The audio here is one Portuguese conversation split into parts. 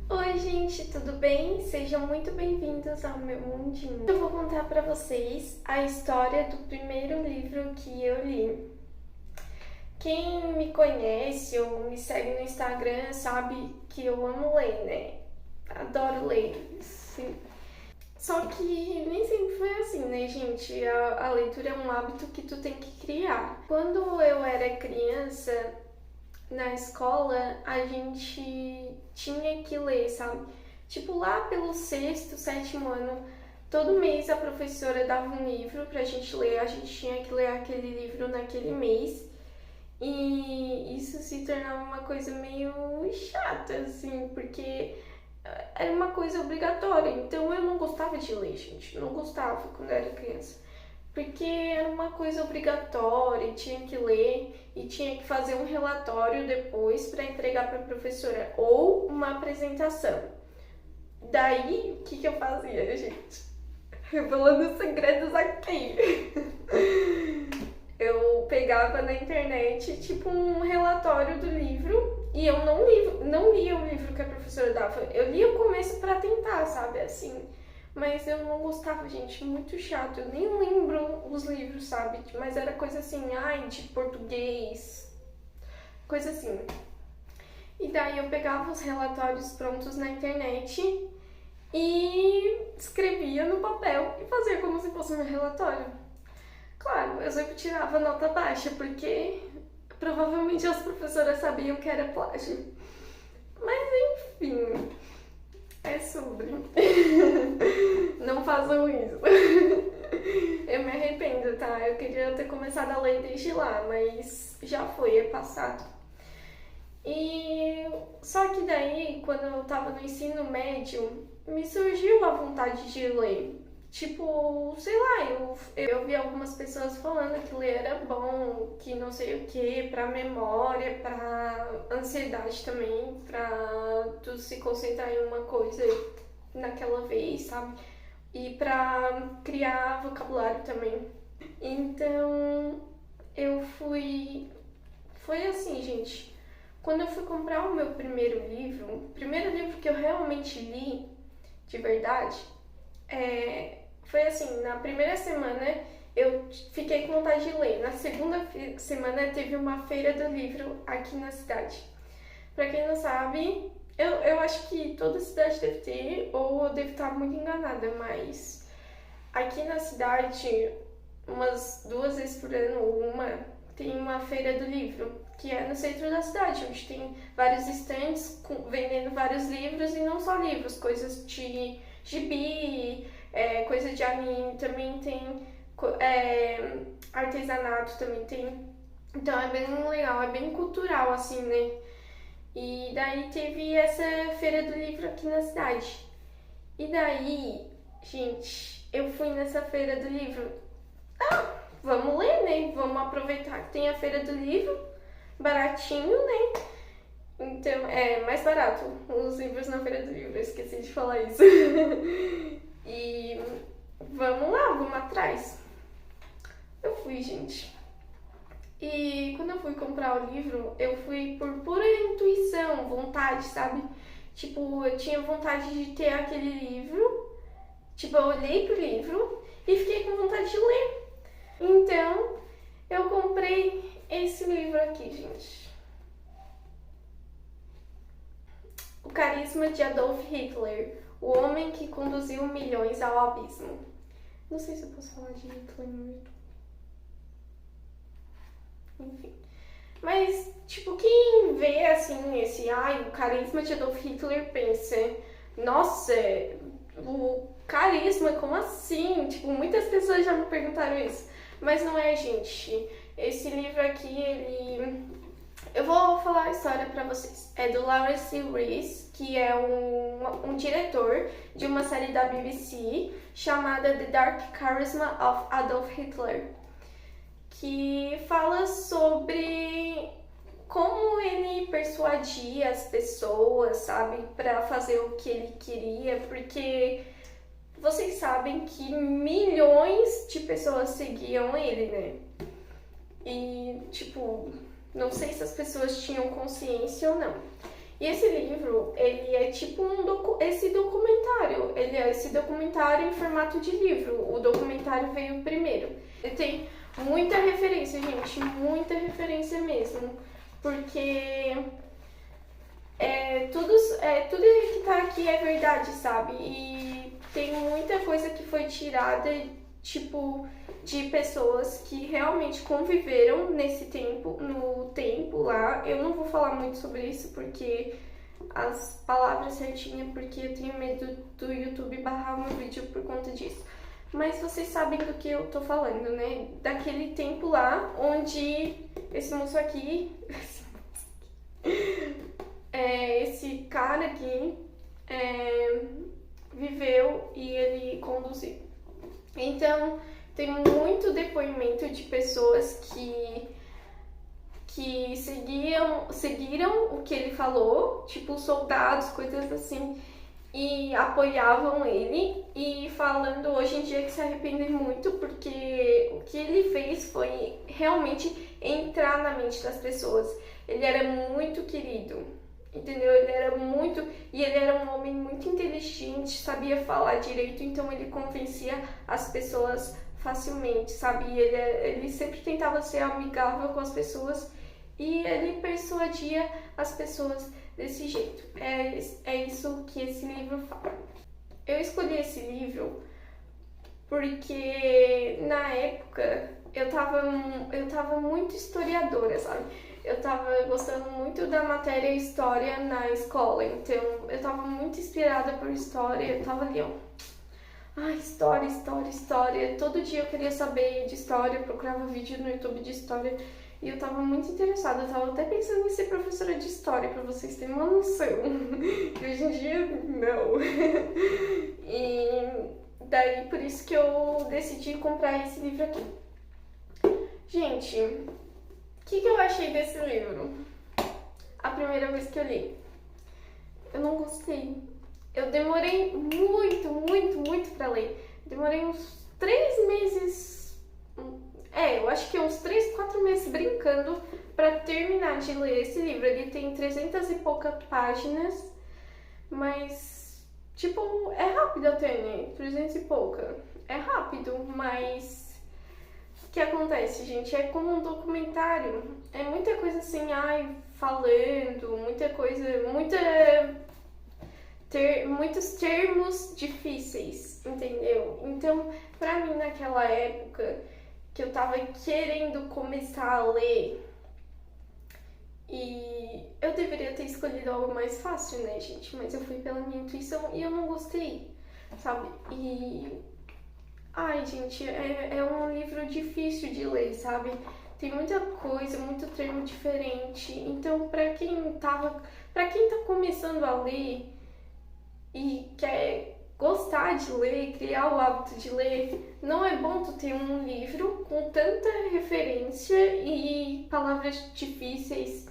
Oi, gente, tudo bem? Sejam muito bem-vindos ao meu mundinho. Eu vou contar pra vocês a história do primeiro livro que eu li. Quem me conhece ou me segue no Instagram sabe que eu amo ler, né? Adoro ler, sim. Só que nem sempre foi assim, né, gente? A leitura é um hábito que tu tem que criar. Quando eu era criança, na escola, a gente tinha que ler, sabe? Tipo, lá pelo sexto, sétimo ano, todo mês a professora dava um livro pra gente ler, a gente tinha que ler aquele livro naquele mês. E isso se tornava uma coisa meio chata, assim, porque era uma coisa obrigatória. Então eu não gostava de ler, gente. Não gostava quando eu era criança. Porque era uma coisa obrigatória, tinha que ler e tinha que fazer um relatório depois para entregar para a professora ou uma apresentação. Daí, o que eu fazia, gente? Revelando segredos aqui. Eu pegava na internet, tipo, um relatório do livro e eu não lia o livro que a professora dava. Eu lia o começo para tentar, sabe, assim. Mas eu não gostava, gente, muito chato. Eu nem lembro os livros, sabe? Mas era coisa assim, ai, de português, coisa assim. E daí eu pegava os relatórios prontos na internet e escrevia no papel e fazia como se fosse um relatório. Claro, eu sempre tirava nota baixa, porque provavelmente as professoras sabiam que era plágio. Mas enfim, é sobre. Não façam isso. Eu me arrependo, tá? Eu queria ter começado a ler desde lá, mas já foi, é passado. E só que daí, quando eu tava no ensino médio, me surgiu a vontade de ler. Tipo, sei lá, eu vi algumas pessoas falando que ler era bom, que não sei o que, pra memória, pra ansiedade também, pra tu se concentrar em uma coisa naquela vez, sabe? E pra criar vocabulário também. Então, eu fui. Foi assim, gente. Quando eu fui comprar o meu o primeiro livro que eu realmente li, de verdade, foi assim, na primeira semana eu fiquei com vontade de ler. Na segunda semana teve uma feira do livro aqui na cidade. Pra quem não sabe, eu acho que toda cidade deve ter, ou eu devo estar muito enganada, mas aqui na cidade, umas 2 vezes por ano, ou tem uma feira do livro, que é no centro da cidade, onde tem vários estandes vendendo vários livros, e não só livros, coisas de gibi, coisa de anime, também tem artesanato, também tem. Então é bem legal, é bem cultural, assim, né? E daí teve essa feira do livro aqui na cidade. E daí, gente, eu fui nessa feira do livro. Vamos ler, né? Vamos aproveitar que tem a feira do livro, baratinho, né? Então, é mais barato os livros na feira do livro, eu esqueci de falar isso. E vamos lá, vamos atrás. Eu fui, gente. E quando eu fui comprar o livro, eu fui por pura intuição, vontade, sabe? Tipo, eu tinha vontade de ter aquele livro. Tipo, eu olhei pro livro e fiquei com vontade de ler. Então, eu comprei esse livro aqui, gente. O Carisma de Adolf Hitler, o homem que conduziu milhões ao abismo. Não sei se eu posso falar de Hitler no YouTube. Enfim. Mas, tipo, quem vê, assim, o carisma de Adolf Hitler pensa, nossa, o carisma, como assim? Tipo, muitas pessoas já me perguntaram isso. Mas não é, gente. Esse livro aqui, eu vou falar a história pra vocês. É do Lawrence Rees, que é um diretor de uma série da BBC chamada The Dark Charisma of Adolf Hitler, que fala sobre como ele persuadia as pessoas, sabe, pra fazer o que ele queria, porque vocês sabem que milhões de pessoas seguiam ele, né? E, tipo, não sei se as pessoas tinham consciência ou não. E esse livro, ele é tipo esse documentário. Ele é esse documentário em formato de livro. O documentário veio primeiro. Ele tem muita referência, gente, muita referência mesmo. Porque tudo que tá aqui é verdade, sabe? E tem muita coisa que foi tirada, tipo, de pessoas que realmente conviveram nesse tempo, no tempo lá. Eu não vou falar muito sobre isso porque as palavras certinhas, porque eu tenho medo do YouTube barrar meu vídeo por conta disso. Mas vocês sabem do que eu tô falando, né? Daquele tempo lá onde esse moço aqui, esse cara aqui viveu e ele conduziu. Então, tem muito depoimento de pessoas que seguiram o que ele falou, tipo soldados, coisas assim, e apoiavam ele, e falando hoje em dia que se arrependem muito, porque o que ele fez foi realmente entrar na mente das pessoas. Ele era muito querido, entendeu? E ele era um homem muito inteligente, sabia falar direito, então ele convencia as pessoas facilmente, sabe? E ele sempre tentava ser amigável com as pessoas e ele persuadia as pessoas desse jeito. É isso que esse livro fala. Eu escolhi esse livro porque na época eu tava muito historiadora, sabe? Eu tava gostando muito da matéria História na escola, então eu tava muito inspirada por História, eu tava ali, ó. História, história, história. Todo dia eu queria saber de História, eu procurava vídeo no YouTube de História e eu tava muito interessada, eu tava até pensando em ser professora de História, pra vocês terem uma noção. E hoje em dia, não. E daí, por isso que eu decidi comprar esse livro aqui. Gente, o que eu achei desse livro? A primeira vez que eu li, eu não gostei. Eu demorei muito, muito, muito pra ler. Demorei uns 3 meses. Eu acho que uns 3, 4 meses brincando pra terminar de ler esse livro. Ele tem 300 e poucas páginas, mas, tipo, é rápido até, né? 300 e pouca. É rápido, mas o que acontece, gente? É como um documentário. É muita coisa assim, falando, muita coisa, muitos termos difíceis, entendeu? Então, pra mim, naquela época que eu tava querendo começar a ler, e eu deveria ter escolhido algo mais fácil, né, gente? Mas eu fui pela minha intuição e eu não gostei, sabe? Gente, é um livro difícil de ler, sabe? Tem muita coisa, muito termo diferente. Então, pra quem tá começando a ler e quer gostar de ler, criar o hábito de ler, não é bom tu ter um livro com tanta referência e palavras difíceis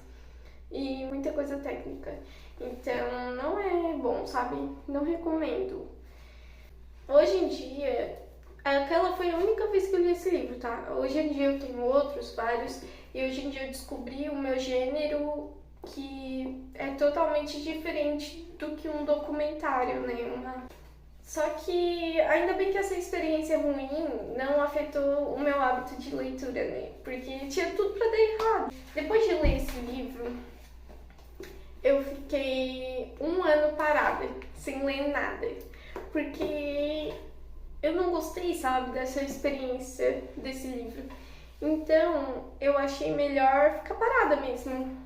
e muita coisa técnica. Então, não é bom, sabe? Não recomendo. Hoje em dia, aquela foi a única vez que eu li esse livro, tá? Hoje em dia eu tenho outros, vários, e hoje em dia eu descobri o meu gênero, que é totalmente diferente do que um documentário, né? Só que ainda bem que essa experiência ruim não afetou o meu hábito de leitura, né? Porque tinha tudo pra dar errado. Depois de ler esse livro, eu fiquei 1 ano parada, sem ler nada. Porque eu não gostei, sabe, dessa experiência desse livro. Então, eu achei melhor ficar parada mesmo.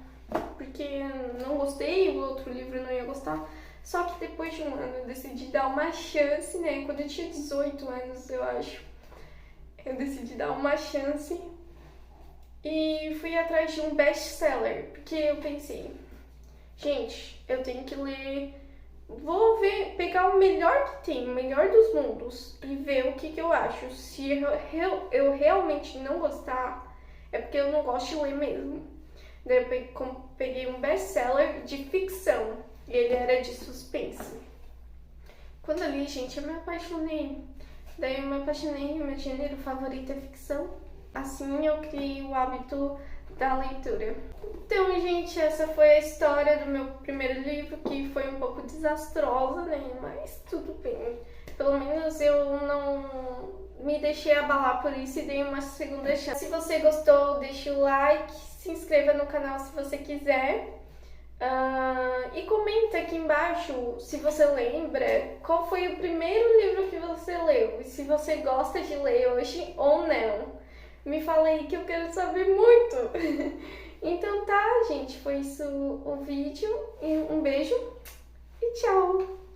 Porque eu não gostei, o outro livro eu não ia gostar. Só que depois de 1 ano eu decidi dar uma chance, né? Quando eu tinha 18 anos, eu acho. Eu decidi dar uma chance e fui atrás de um best-seller. Porque eu pensei, gente, eu tenho que ler... Vou pegar o melhor que tem, o melhor dos mundos e ver o que eu acho. Se eu realmente não gostar, é porque eu não gosto de ler mesmo. Daí eu peguei um best-seller de ficção e ele era de suspense. Quando eu li, gente, eu me apaixonei. Daí eu me apaixonei, meu gênero favorito é ficção. Assim eu criei o hábito da leitura. Então, gente, essa foi a história do meu primeiro livro, que foi um pouco desastrosa, né? Mas tudo bem. Pelo menos eu não me deixei abalar por isso e dei uma segunda chance. Se você gostou, deixa o like, se inscreva no canal se você quiser. E comenta aqui embaixo se você lembra qual foi o primeiro livro que você leu e se você gosta de ler hoje ou não. Me fala aí que eu quero saber muito. Então tá, gente, foi isso o vídeo. Um beijo e tchau!